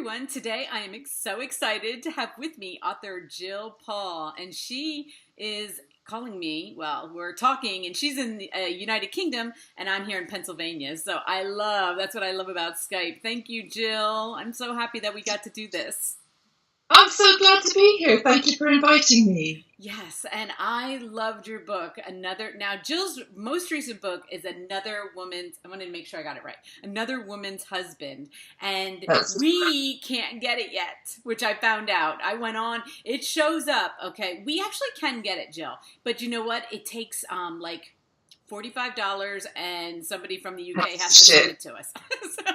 everyone. Today I am so excited to have with me author Gill Paul, and she is calling me, well, we're talking, and she's in the United Kingdom, and I'm here in Pennsylvania. So that's what I love about Skype. Thank you, Gill. I'm so happy that we got to do this. I'm so glad to be here. Thank you for inviting me. Yes, and I loved your book. Now Jill's most recent book is Another Woman's, I wanted to make sure I got it right, Another Woman's Husband. And we can't get it yet, which I found out. I went on, it shows up, okay. We actually can get it, Jill. But you know what? It takes like $45 and somebody from the UK has to send it to us. So.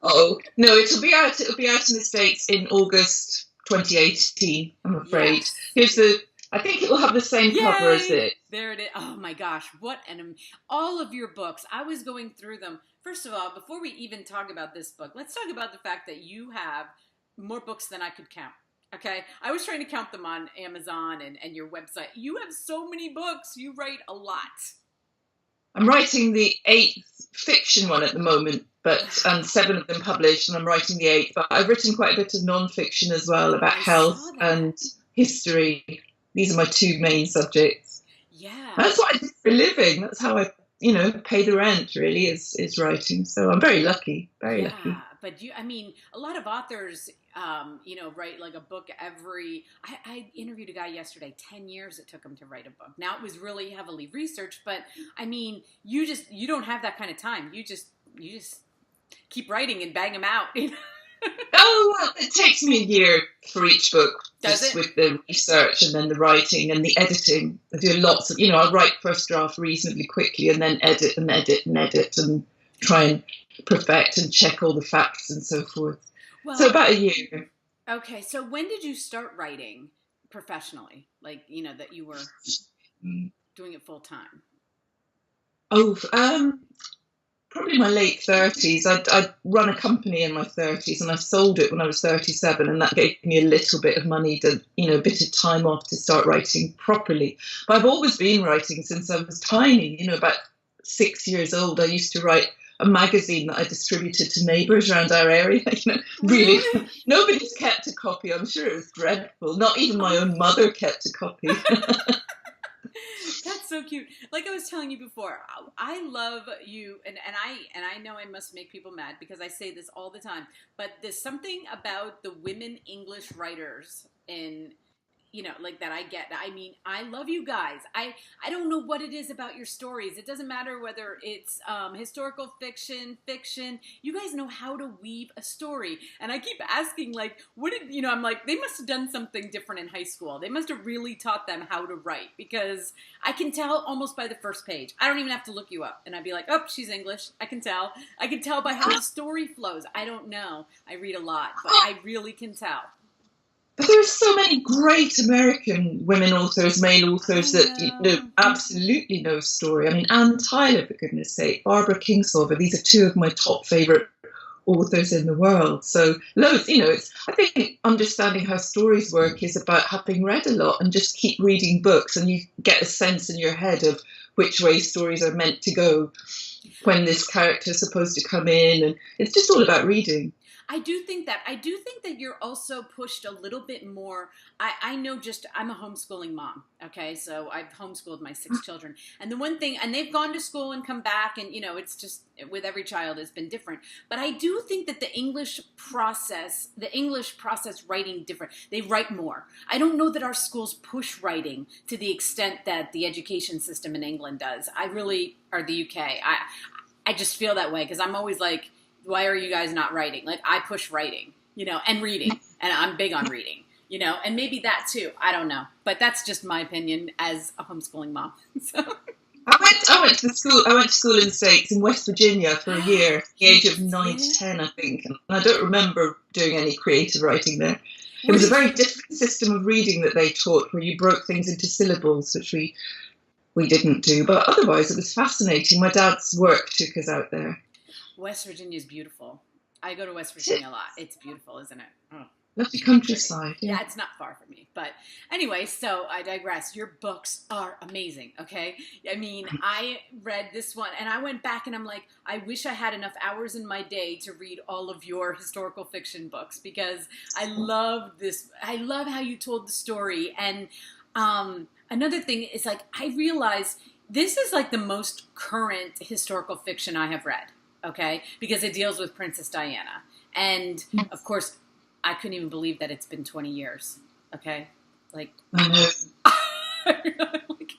Oh, no, it'll be out in the States in August 2018, I'm afraid. Yes. I think it will have the same cover as it. There it is. Oh my gosh, all of your books. I was going through them. First of all, before we even talk about this book, let's talk about the fact that you have more books than I could count. Okay, I was trying to count them on Amazon and your website. You have so many books. You write a lot. I'm writing the 8th fiction one at the moment, and 7 of them published, and I'm writing the 8th. But I've written quite a bit of non-fiction as well about health and history. These are my 2 main subjects. Yeah. That's what I do for a living. That's how I, pay the rent, really, is writing. So I'm very lucky, very lucky. But a lot of authors, write like a book I interviewed a guy yesterday, 10 years it took him to write a book. Now it was really heavily researched, but you don't have that kind of time. You just keep writing and bang them out. Oh, well, it takes me a year for each book. Does it? With the research and then the writing and the editing. I do lots of, I'll write first draft reasonably quickly and then edit and try and perfect and check all the facts and so forth. Well, so about a year. Okay, so when did you start writing professionally? Like, that you were doing it full time? Oh, probably my late 30s. I'd run a company in my 30s and I sold it when I was 37, and that gave me a little bit of money to, a bit of time off to start writing properly. But I've always been writing since I was tiny, about 6 years old. I used to write a magazine that I distributed to neighbours around our area. Really, nobody's kept a copy. I'm sure it was dreadful. Not even my own mother kept a copy. That's so cute. Like I was telling you before, I love you, and I know I must make people mad because I say this all the time, but there's something about the women English writers that I get. I love you guys. I don't know what it is about your stories. It doesn't matter whether it's historical fiction. You guys know how to weave a story. And I keep asking, I'm like, they must have done something different in high school. They must have really taught them how to write, because I can tell almost by the first page. I don't even have to look you up. And I'd be like, oh, she's English. I can tell. I can tell by how the story flows. I don't know. I read a lot, but I really can tell. But there's so many great American women authors, male authors that absolutely know story. Anne Tyler, for goodness sake, Barbara Kingsolver. These are 2 of my top favourite authors in the world. So loads, I think understanding how stories work is about having read a lot and just keep reading books, and you get a sense in your head of which way stories are meant to go, when this character is supposed to come in, and it's just all about reading. I do think that you're also pushed a little bit more. I know I'm a homeschooling mom. Okay. So I've homeschooled my 6 children. And the one thing, and they've gone to school and come back, and, it's just with every child has been different. But I do think that the English process writing different. They write more. I don't know that our schools push writing to the extent that the education system in England does. Or the UK. I just feel that way because I'm always like, why are you guys not writing? Like, I push writing, and reading, and I'm big on reading, and maybe that too. I don't know, but that's just my opinion as a homeschooling mom. So. I went to school in the States in West Virginia for a year, at the age of 9 to 10, I think. And I don't remember doing any creative writing there. It was a very different system of reading that they taught, where you broke things into syllables, which we didn't do. But otherwise, it was fascinating. My dad's work took us out there. West Virginia is beautiful. I go to West Virginia a lot. It's beautiful, isn't it? Oh. Lovely countryside, yeah. Yeah, it's not far from me. But anyway, so I digress. Your books are amazing, okay? I mean, I read this one and I went back and I'm like, I wish I had enough hours in my day to read all of your historical fiction books because I love this. I love how you told the story. And another thing is like, I realized this is like the most current historical fiction I have read, okay? Because it deals with Princess Diana. And of course, I couldn't even believe that it's been 20 years. Okay, like, I know. like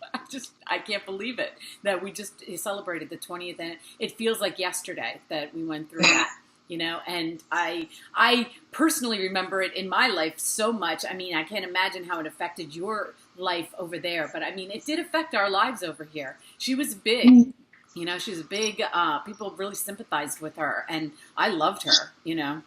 I can't believe it that we just celebrated the 20th, and it feels like yesterday that we went through that. You know, and I personally remember it in my life so much. I mean, I can't imagine how it affected your life over there, but I mean, it did affect our lives over here. She was big. You know, she was big. People really sympathized with her, and I loved her. You know.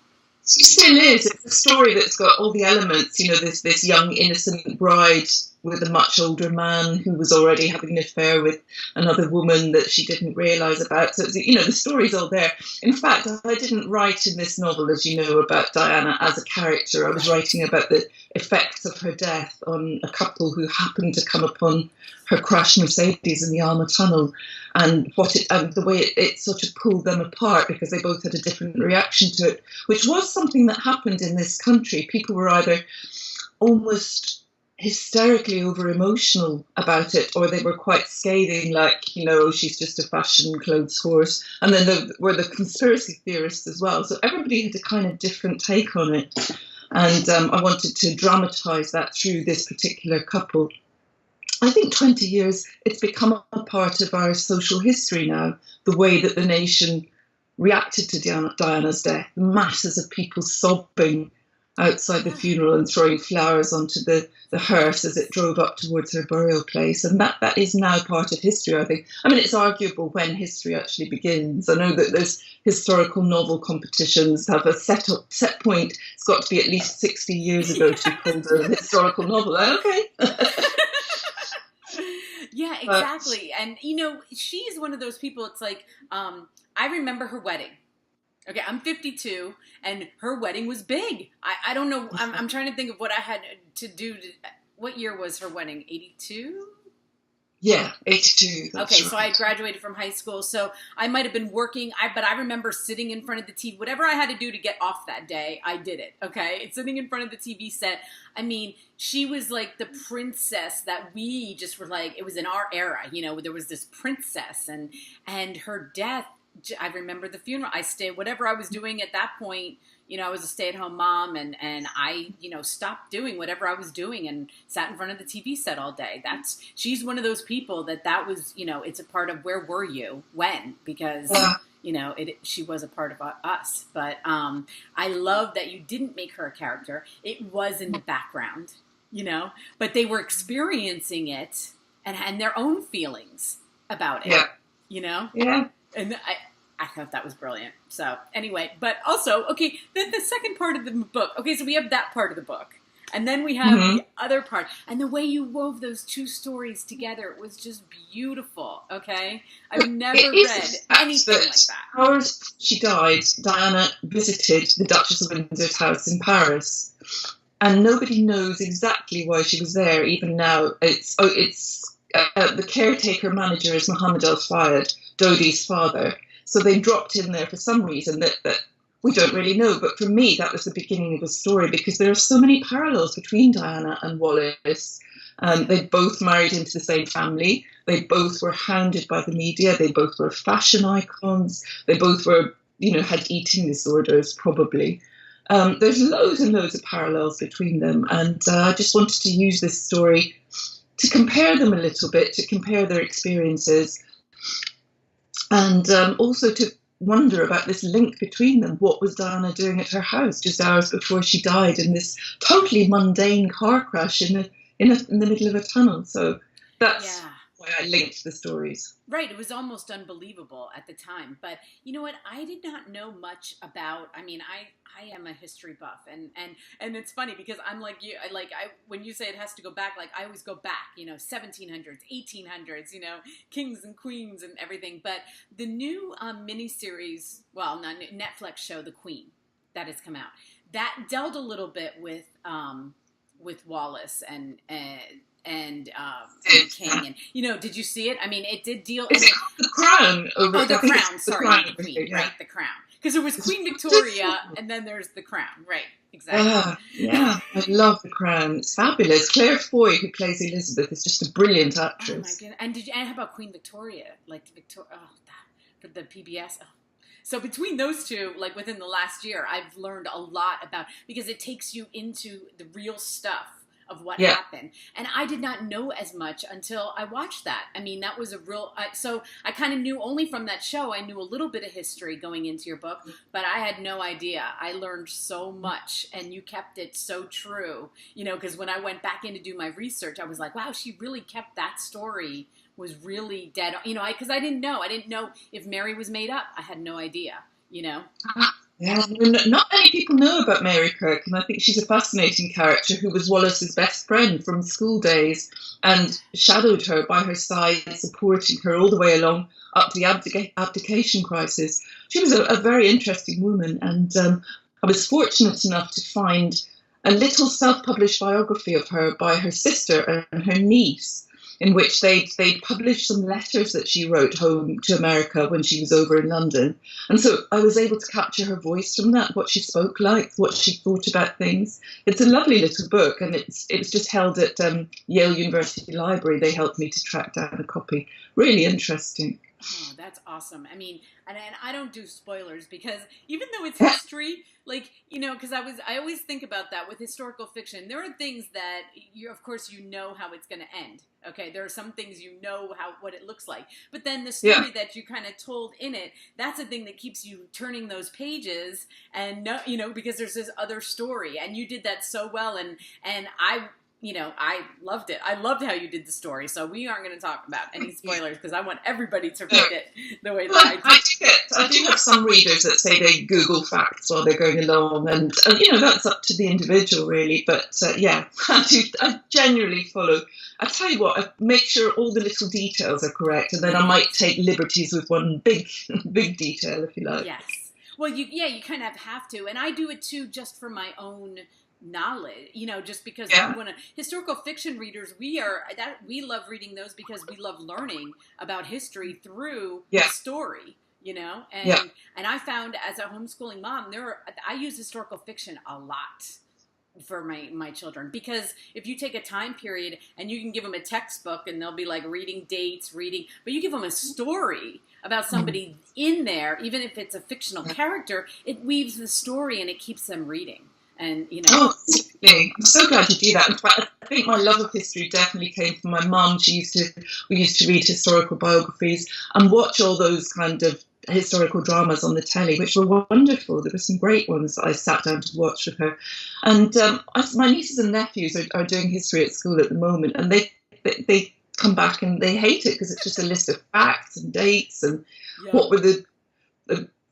It still is. It's a story that's got all the elements. You know, this young innocent bride with a much older man who was already having an affair with another woman that she didn't realise about. So, you know, the story's all there. In fact, I didn't write in this novel, as you know, about Diana as a character. I was writing about the effects of her death on a couple who happened to come upon her crashed Mercedes in the Alma Tunnel, and the way it sort of pulled them apart because they both had a different reaction to it, which was something that happened in this country. People were either almost hysterically over emotional about it, or they were quite scathing, like, you know, she's just a fashion clothes horse. And then there were the conspiracy theorists as well. So everybody had a kind of different take on it. And I wanted to dramatise that through this particular couple. I think 20 years, it's become a part of our social history now, the way that the nation reacted to Diana's death. Masses of people sobbing outside the funeral and throwing flowers onto the hearse as it drove up towards her burial place. And that is now part of history, I think. I mean, it's arguable when history actually begins. I know that there's historical novel competitions have a set point. It's got to be at least 60 years ago to be called a historical novel. Okay. Yeah, exactly. And, you know, she's one of those people, it's like, I remember her wedding. Okay, I'm 52, and her wedding was big. I don't know, I'm trying to think of what I had to do. What year was her wedding? 82? Yeah, 82. Okay, so I graduated from high school, so I might have been working, but I remember sitting in front of the TV. Whatever I had to do to get off that day, I did it, okay? It's sitting in front of the TV set. I mean, she was like the princess that we just were like, it was in our era, you know, there was this princess, and her death, I remember the funeral. Whatever I was doing at that point, you know, I was a stay-at-home mom, and I, you know, stopped doing whatever I was doing and sat in front of the TV set all day. She's one of those people that was, you know, it's a part of where were you when, because, you know, she was a part of us. But I love that you didn't make her a character. It was in the background, you know, but they were experiencing it and had their own feelings about it, you know? Yeah. And I thought that was brilliant. So anyway, but also, okay, the second part of the book. Okay, so we have that part of the book. And then we have the other part. And the way you wove those two stories together was just beautiful, okay? I've never read anything like that. Hours she died, Diana visited the Duchess of Windsor's house in Paris. And nobody knows exactly why she was there, even now. It's the caretaker manager is Mohammed Al-Fayed, Dodi's father. So they dropped in there for some reason that we don't really know. But for me, that was the beginning of a story, because there are so many parallels between Diana and Wallace. They both married into the same family. They both were hounded by the media. They both were fashion icons. They both were, you know, had eating disorders, probably. There's loads and loads of parallels between them. And I just wanted to use this story to compare them a little bit, to compare their experiences, and also to wonder about this link between them. What was Diana doing at her house just hours before she died in this totally mundane car crash in the middle of a tunnel? So that's why I linked the stories. Right, it was almost unbelievable at the time. But you know what? I did not know much about. I mean, I am a history buff, and it's funny because I'm like you. When you say it has to go back, like I always go back. You know, 1700s, 1800s. You know, kings and queens and everything. But the new miniseries, well, not Netflix show, The Queen, that has come out. that dealt a little bit with Wallace and the king, and did you see it? I mean, it did deal. Is it called The Crown? The Crown. Sorry, Crown, not the Queen. yeah. Right, The Crown. Because there was Queen Victoria, and then there's The Crown. Right, exactly. Yeah, I love The Crown. It's fabulous. Claire Foy, who plays Elizabeth, is just a brilliant Oh my actress. goodness! And how about Queen Victoria? Like Victoria? Oh, that for the PBS. Oh. So between those two, like within the last year, I've learned a lot about, because it takes you into the real stuff of what happened. And I did not know as much until I watched that. I mean, that was a real, so I kind of knew only from that show, I knew a little bit of history going into your book, but I had no idea. I learned so much, and you kept it so true, because when I went back in to do my research, I was like, wow, she really kept that story, was really dead, because I didn't know if Mary was made up. I had no idea, Yeah, not many people know about Mary Kirk, and I think she's a fascinating character who was Wallace's best friend from school days and shadowed her by her side, supporting her all the way along up to the abdication crisis. She was a very interesting woman, and I was fortunate enough to find a little self-published biography of her by her sister and her niece, in which they'd published some letters that she wrote home to America when she was over in London. And so I was able to capture her voice from that, what she spoke like, what she thought about things. It's a lovely little book, and it was just held at Yale University Library. They helped me to track down a copy. Really interesting. Oh, that's awesome. I mean, and I don't do spoilers, because even though it's history, like, because I always think about that with historical fiction. There are things that of course, how it's going to end. Okay. There are some things, what it looks like, but then the story that you kind of told in it, that's the thing that keeps you turning those pages, and because there's this other story, and you did that so well. And I loved it. I loved how you did the story. So we aren't going to talk about any spoilers, because I want everybody to read it the way that I did. I do have some readers that say they Google facts while they're going along, and that's up to the individual, really. But I generally follow. I tell you what, I make sure all the little details are correct, and then I might take liberties with one big detail, if you like. Yes. Well, you kind of have to, and I do it too, just for my own knowledge, just because historical fiction readers, we love reading those because we love learning about history through the story, and I found, as a homeschooling mom, I use historical fiction a lot for my children, because if you take a time period and you can give them a textbook and they'll be like reading dates, but you give them a story about somebody in there, even if it's a fictional character, it weaves the story and it keeps them reading. And Oh, absolutely. I'm so glad you do that. In fact, I think my love of history definitely came from my mum. We used to read historical biographies and watch all those kind of historical dramas on the telly, which were wonderful. There were some great ones that I sat down to watch with her. And my nieces and nephews are doing history at school at the moment, and they come back and they hate it because it's just a list of facts and dates and what were the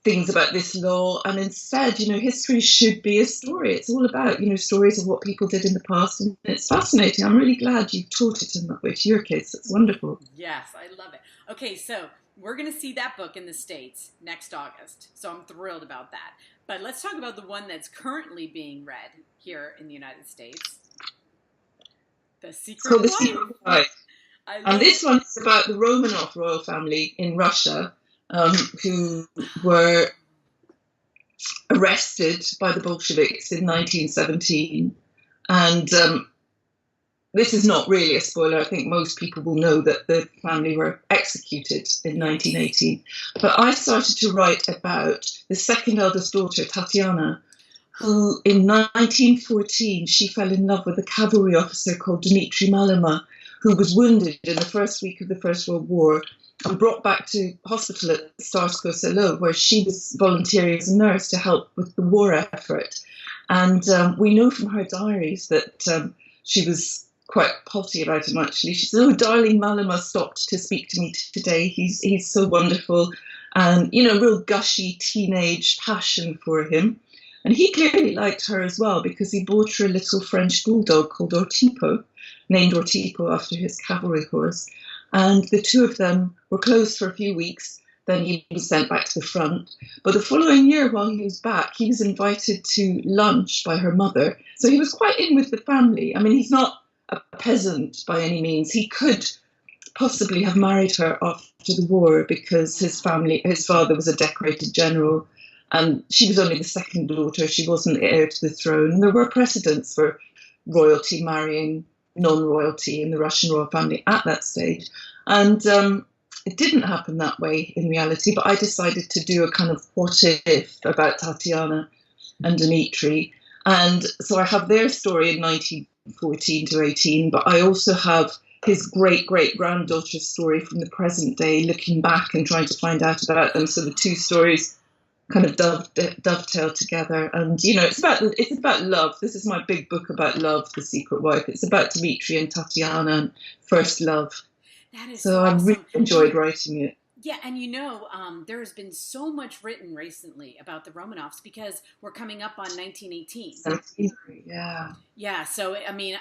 things about this law. And instead, history should be a story. It's all about, stories of what people did in the past, and it's fascinating. I'm really glad you taught it in that way to your kids. It's wonderful. Yes, I love it. Okay, so we're going to see that book in the States next August, so I'm thrilled about that. But let's talk about the one that's currently being read here in the United States. The Secret Wife. The Secret Wife. And this one is about the Romanov royal family in Russia, who were arrested by the Bolsheviks in 1917. And this is not really a spoiler. I think most people will know that the family were executed in 1918. But I started to write about the second eldest daughter, Tatiana, who in 1914, she fell in love with a cavalry officer called Dmitri Malama, who was wounded in the first week of the First World War and brought back to hospital at Tsarskoye Selo, where she was volunteering as a nurse to help with the war effort. And we know from her diaries that she was quite potty about him, actually. She said, "Oh, darling, Malama stopped to speak to me today. He's so wonderful." And, real gushy teenage passion for him. And he clearly liked her as well, because he bought her a little French bulldog called Ortipo, named Ortipo after his cavalry horse. And the two of them were close for a few weeks. then he was sent back to the front. But the following year, while he was back, he was invited to lunch by her mother. So he was quite in with the family. I mean, he's not a peasant by any means. He could possibly have married her after the war because his father was a decorated general, and she was only the second daughter. She wasn't heir to the throne. And there were precedents for royalty marrying non-royalty in the Russian royal family at that stage. And it didn't happen that way in reality, but I decided to do a kind of what if about Tatiana and Dmitri. And so I have their story in 1914 to 18, but I also have his great-great-granddaughter's story from the present day, looking back and trying to find out about them. So the two stories kind of dovetail together. And, you know, it's about love. This is my big book about love, The Secret Wife. It's about Dmitri and Tatiana and first love. That is so awesome. I really enjoyed writing it. Yeah, and you know, there has been so much written recently about the Romanovs because we're coming up on 1918. Yeah. Yeah, so, I mean,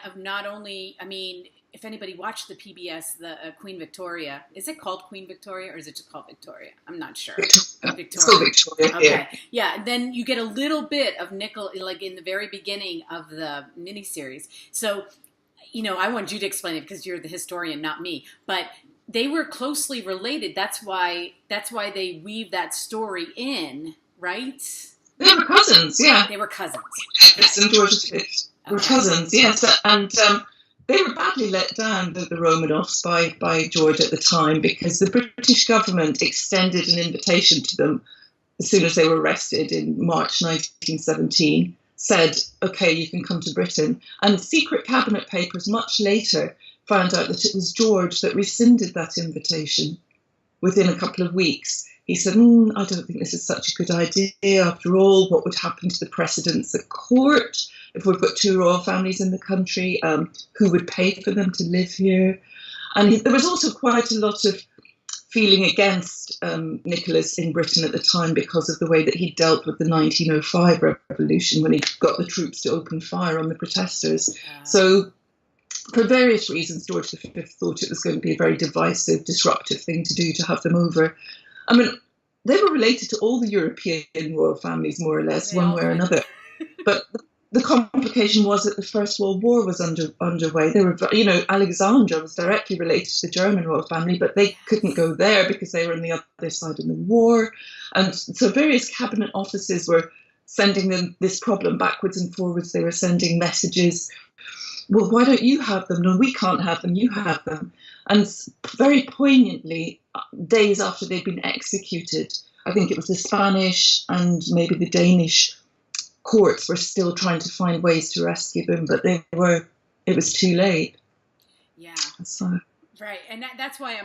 if anybody watched the PBS, the Queen Victoria, is it called Queen Victoria or is it just called Victoria? I'm not sure. Victoria. It's called Victoria. Okay. Yeah, and then you get a little bit of like in the very beginning of the miniseries. So, you know, I want you to explain it because you're the historian, not me. But they were closely related. That's why they weave that story in, right? They were cousins, yeah. They were cousins. And George V were cousins, yes. And they were badly let down, the Romanovs, by George at the time, because the British government extended an invitation to them as soon as they were arrested in March 1917, said, OK, you can come to Britain. And secret cabinet papers much later found out that it was George that rescinded that invitation within a couple of weeks. He said, I don't think this is such a good idea. After all, what would happen to the precedents at court if we've got two royal families in the country? Who would pay for them to live here? And there was also quite a lot of feeling against Nicholas in Britain at the time because of the way that he dealt with the 1905 revolution when he got the troops to open fire on the protesters. So for various reasons, George V thought it was going to be a very divisive, disruptive thing to do to have them over. I mean, they were related to all the European royal families, more or less, one way or another. But the complication was that the First World War was underway. They were, you know, Alexandra was directly related to the German royal family, but they couldn't go there because they were on the other side of the war. And so various cabinet offices were sending them this problem backwards and forwards. They were sending messages. Well, why don't you have them? No, we can't have them. You have them. And very poignantly, days after they'd been executed, I think it was the Spanish and maybe the Danish courts were still trying to find ways to rescue them, but it was too late. Yeah. So. Right, and that's why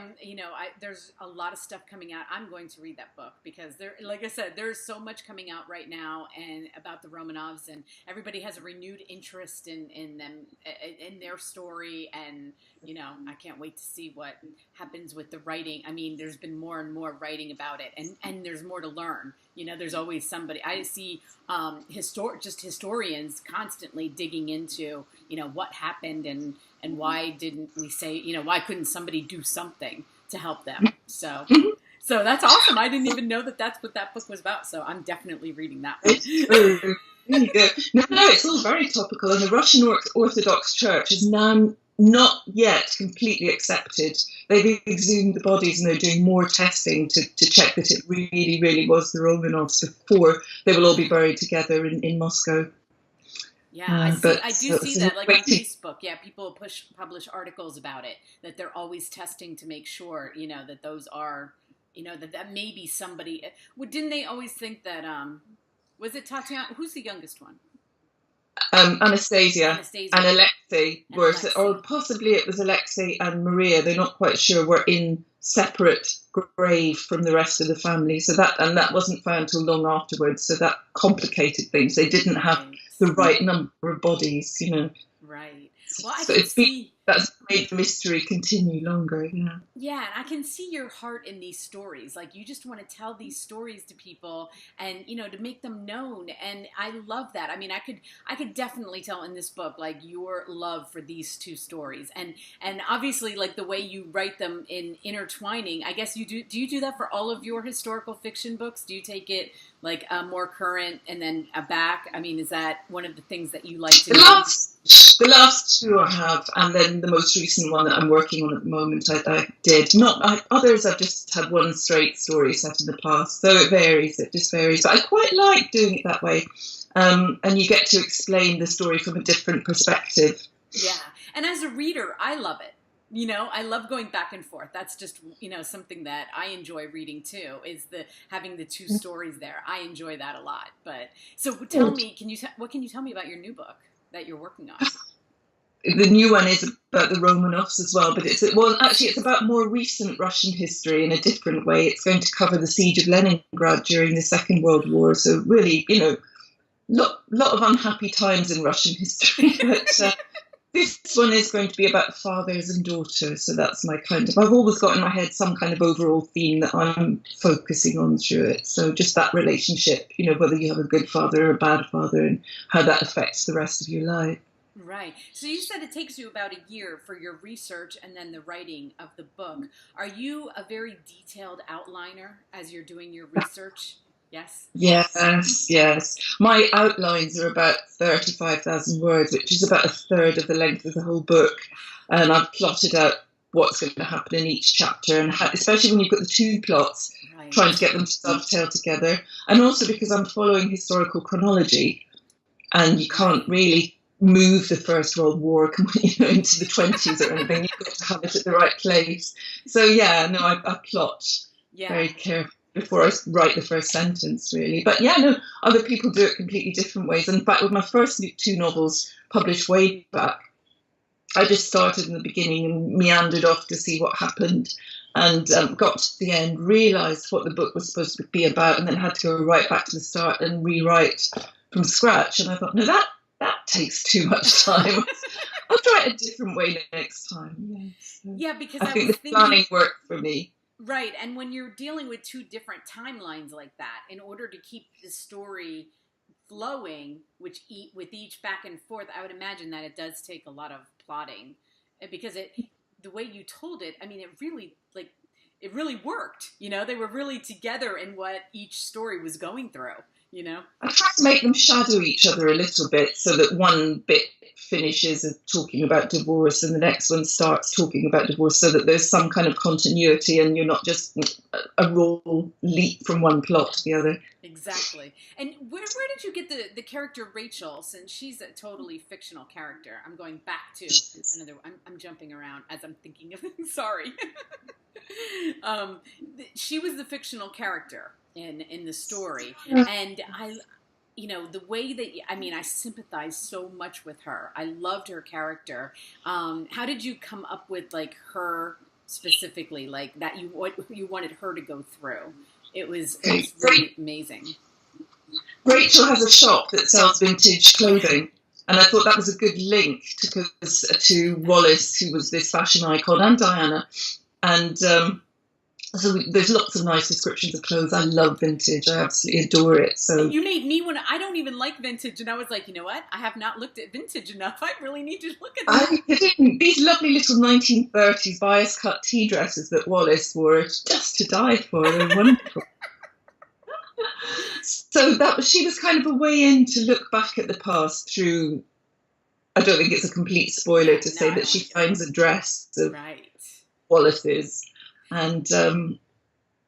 there's a lot of stuff coming out. I'm going to read that book because like I said, there's so much coming out right now and about the Romanovs, and everybody has a renewed interest in them, in their story, and you know, I can't wait to see what happens with the writing. I mean, there's been more and more writing about it, and there's more to learn. You know, there's always somebody. I see historians constantly digging into, you know, what happened and why didn't we say, you know, why couldn't somebody do something to help them? So that's awesome. I didn't even know that that's what that book was about. So I'm definitely reading that one. Really good. No, it's all very topical. And the Russian Orthodox Church is now not yet completely accepted. They've exhumed the bodies and they're doing more testing to check that it really, really was the Romanovs before they will all be buried together in Moscow. Yeah, I do see that, like on Facebook. Yeah, people publish articles about it, that they're always testing to make sure, you know, that those are, you know, that may be somebody. Well, didn't they always think that, was it Tatiana? Who's the youngest one? Anastasia and Alexei were, or possibly it was Alexei and Maria. They're not quite sure. Were in separate grave from the rest of the family. So that wasn't found till long afterwards. So that complicated things. They didn't have the right number of bodies, you know. Right. Well, I can see that's made the mystery continue longer. Yeah. Yeah, and I can see your heart in these stories. Like you just want to tell these stories to people and to make them known. And I love that. I mean, I could definitely tell in this book like your love for these two stories. And obviously like the way you write them in intertwining. I guess you do you do that for all of your historical fiction books? Do you take it like more current and then back? I mean, is that one of the things that you like to do? The last two I have, and then the most recent one that I'm working on at the moment, I did. Others I've just had one straight story set in the past, so it varies, it just varies. But I quite like doing it that way, and you get to explain the story from a different perspective. Yeah, and as a reader, I love it. I love going back and forth. That's just, something that I enjoy reading too, is having the two stories there. I enjoy that a lot. But so tell me, what can you tell me about your new book that you're working on? The new one is about the Romanovs as well, but it's about more recent Russian history in a different way. It's going to cover the siege of Leningrad during the Second World War. So really, lot of unhappy times in Russian history. But this one is going to be about fathers and daughters. So that's I've always got in my head some kind of overall theme that I'm focusing on through it. So just that relationship, whether you have a good father or a bad father and how that affects the rest of your life. Right. So you said it takes you about a year for your research and then the writing of the book. Are you a very detailed outliner as you're doing your research? Yes? Yes. My outlines are about 35,000 words, which is about a third of the length of the whole book. And I've plotted out what's going to happen in each chapter, and especially when you've got the two plots, right, trying to get them to dovetail together. And also because I'm following historical chronology, and you can't really move the First World War into the 20s or anything. You've got to have it at the right place. So I plot very carefully before I write the first sentence, really. But other people do it completely different ways. In fact, with my first two novels published way back, I just started in the beginning and meandered off to see what happened, and got to the end, realised what the book was supposed to be about, and then had to go right back to the start and rewrite from scratch. And I thought, no, that takes too much time. I'll try it a different way next time. Yeah, because I think the planning worked for me. Right, and when you're dealing with two different timelines like that, in order to keep the story flowing, with each back and forth, I would imagine that it does take a lot of plotting, because the way you told it, I mean, it really worked. They were really together in what each story was going through. I try to make them shadow each other a little bit, so that one bit finishes talking about divorce and the next one starts talking about divorce, so that there's some kind of continuity and you're not just a raw leap from one plot to the other. Exactly. And where did you get the character Rachel, since she's a totally fictional character? I'm going back to another. I'm jumping around as I'm thinking of. Sorry. She was the fictional character in the story, and the way that I sympathize so much with her. I loved her character. How did you come up with her specifically, that what you wanted her to go through? It was really amazing. Rachel has a shop that sells vintage clothing, and I thought that was a good link to Wallace, who was this fashion icon, and Diana. And so there's lots of nice descriptions of clothes. I love vintage. I absolutely adore it. So you made me want to. I don't even like vintage, and I was like, you know what? I have not looked at vintage enough. I really need to look at that. These lovely little 1930s bias cut tea dresses that Wallace wore, just to die for. They're wonderful. So she was kind of a way in to look back at the past through. I don't think it's a complete spoiler to say that she finds a dress of Wallace's. And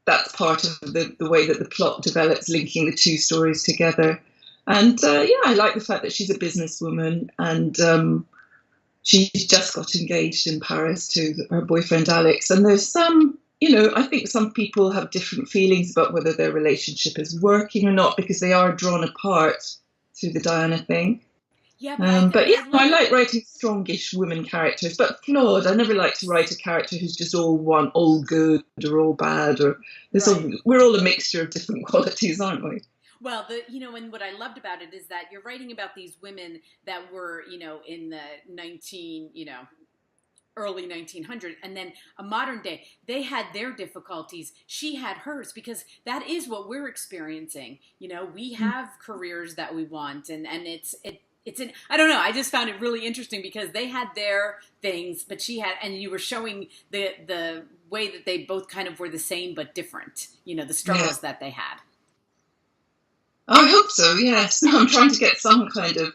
that's part of the way that the plot develops, linking the two stories together. And I like the fact that she's a businesswoman, and she just got engaged in Paris to her boyfriend Alex. And there's some, I think some people have different feelings about whether their relationship is working or not, because they are drawn apart through the Diana thing. Yeah, I like writing strongish women characters, but flawed. I never like to write a character who's just all good or all bad, or we're all a mixture of different qualities, aren't we? Well, and what I loved about it is that you're writing about these women that were, in the early 1900s, and then a modern day, they had their difficulties. She had hers, because that is what we're experiencing. We have careers that we want, and it's I don't know. I just found it really interesting because they had their things, but she had, and you were showing the way that they both kind of were the same but different. The struggles that they had. I hope so. Yes, I'm trying to get some kind of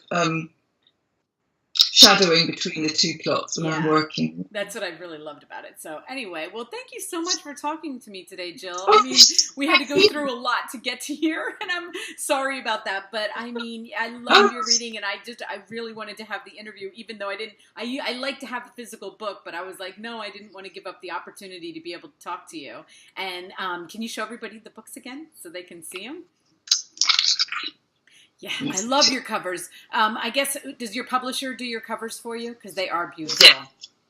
shadowing between the two plots when I'm working. That's what I really loved about it. So anyway, well, thank you so much for talking to me today, Gill. Oh, I mean, we had to go through a lot to get to here, and I'm sorry about that. But I mean, I love your reading, and I really wanted to have the interview, even though I like to have the physical book, but I was like, no, I didn't want to give up the opportunity to be able to talk to you. And can you show everybody the books again so they can see them? Yeah, I love your covers. I guess, does your publisher do your covers for you? Because they are beautiful.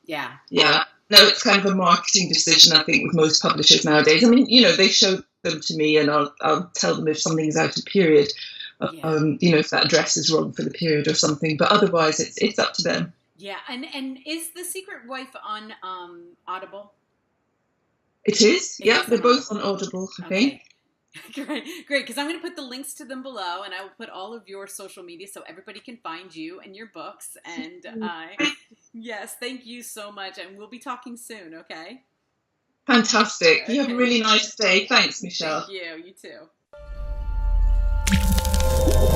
Yeah. No, it's kind of a marketing decision, I think, with most publishers nowadays. I mean, they show them to me, and I'll tell them if something's out of period, if that dress is wrong for the period or something. But otherwise, it's up to them. Yeah, and is The Secret Wife on Audible? It is. They're both on Audible, I think. Great, because I'm going to put the links to them below, and I will put all of your social media so everybody can find you and your books. And yes, thank you so much, and we'll be talking soon, okay? Fantastic. Okay. You have a really nice day. Thanks, Michelle. Thank you. You too.